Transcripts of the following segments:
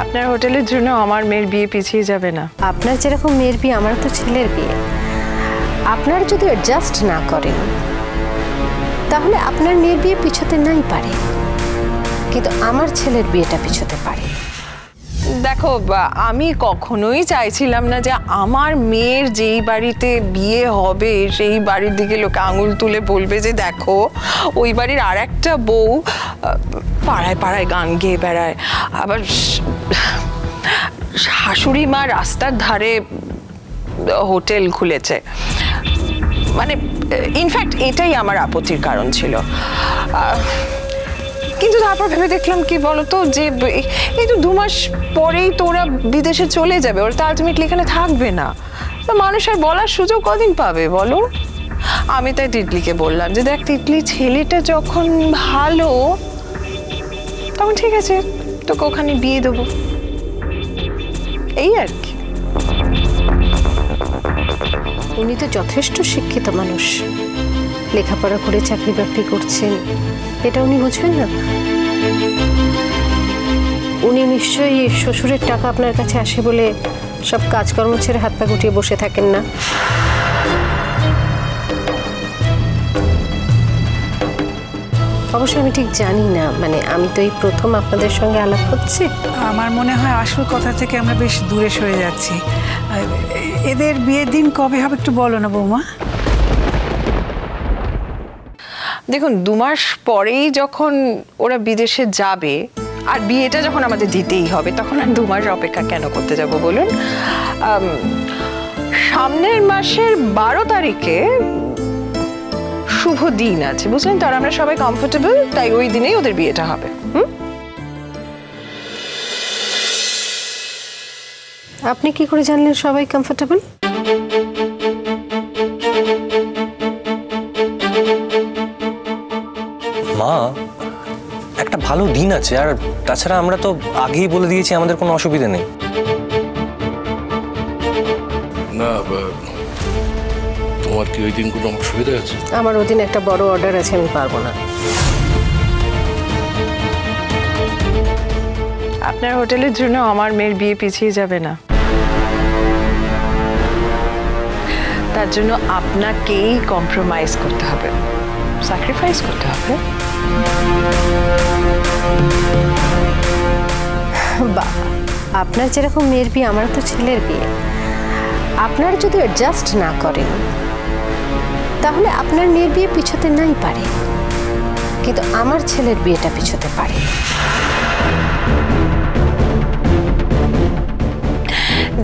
আপনার হোটেলের জন্য আমার মেয়ের বিয়ে পিছিয়ে যাবে না। আপনার যেরকম মেয়ের বিয়ে, আমার তো ছেলের বিয়ে। আপনার যদি অ্যাডজাস্ট না করেন তাহলে আপনার মেয়ের বিয়ে পিছোতে নাই পারে, কিন্তু আমার ছেলের বিয়েটা পিছোতে পারে। দেখো, আমি কখনোই চাইছিলাম না যে আমার মেয়ের যেই বাড়িতে বিয়ে হবে সেই বাড়ির দিকে লোকে আঙুল তুলে বলবে যে দেখো ওই বাড়ির আর একটা বউ পাড়ায় পাড়ায় গান গেয়ে বেড়ায়, আবার শাশুড়ি মা রাস্তার ধারে হোটেল খুলেছে। মানে ইনফ্যাক্ট এটাই আমার আপত্তির কারণ ছিল। কিন্তু তারপর ভেবে দেখলাম কি বলতো, যে এই তো 2 মাস পরেই তো ওরা বিদেশে চলে যাবে, ওরা তো আলটিমেটলি এখানে থাকবে না, তো মানুষ আর বলার সুযোগ কদিন পাবে বলো। আমি তাই তিতলিকে বললাম যে দেখ তিতলি, ছেলেটা যখন ভালো তখন ঠিক আছে, তোকে ওখানে বিয়ে দেবো, এই আর কি। উনি তো যথেষ্ট শিক্ষিত মানুষ, লেখাপড়া করে চাকরি বাকরি করছেন, এটা উনি বুঝবেন না? উনি নিশ্চয়ই শ্বশুরের টাকা আপনার কাছে আসে বলে সব কাজকর্ম ছেড়ে হাত পা গুটিয়ে বসে থাকেন না। অবশ্য আমি ঠিক জানি না, মানে আমি তো এই প্রথম আপনাদের সঙ্গে আলাপ হচ্ছে। আমার মনে হয় আসল কথা থেকে আমরা বেশ দূরে সরে যাচ্ছি। এদের বিয়ের দিন কবে হবে একটু বলো না বৌমা। দেখুন, 2 মাস পরেই যখন ওরা বিদেশে যাবে আর বিয়েটা যখন আমাদের দিতেই হবে, তখন আর 2 মাস অপেক্ষা কেন করতে যাব বলুন। সামনের মাসের 12 তারিখে শুভ দিন আছে, বুঝলেন তো, আর আমরা সবাই কমফোর্টেবল, তাই ওই দিনেই ওদের বিয়েটা হবে। আপনি কি করে জানলেন সবাই কমফোর্টেবল? মা, একটা ভালো দিন আছে, আর তাছাড়া আমরা তো আগেই বলে দিয়েছি আমাদের কোনো অসুবিধা নেই। না, তোমার কি ওই দিন কোনো অসুবিধা আছে? আমার ওই দিন একটা বড় অর্ডার আছে, আমি পারবো না। আপনার হোটেলের জন্য আমার মেয়ের বিয়ে পিছিয়ে যাবে না, তার জন্য আপনাকেই কম্প্রোমাইজ করতে হবে, স্যাক্রিফাইস করতে হবে। আপনার যেরকম মেয়ের বিয়ে, আমার তো ছেলের বিয়ে। আপনার যদি অ্যাডজাস্ট না করেন তাহলে আপনার মেয়ের বিয়ে পিছোতে নাই পারে, কিন্তু আমার ছেলের বিয়েটা পিছোতে পারে।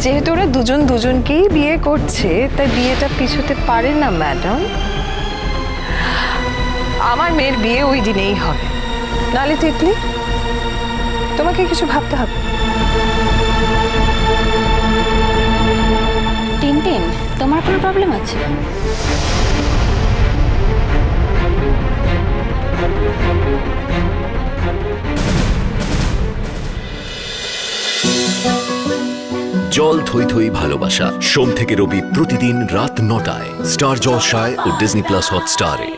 যেহেতু ওরা দুজন দুজনকেই বিয়ে করছে, তাই বিয়েটা পিছোতে পারে না ম্যাডাম। আমার মেয়ের বিয়ে ওই দিনেই হবে, নালে তিতলি তোমাকে কিছু ভাবতে হবে। টিনটিন, তোমার কোনো প্রবলেম আছে? জল থই থই ভালোবাসা, সোম থেকে রবি প্রতিদিন রাত 9টায় স্টার জলসায় ও ডিজনি প্লাস হটস্টারে।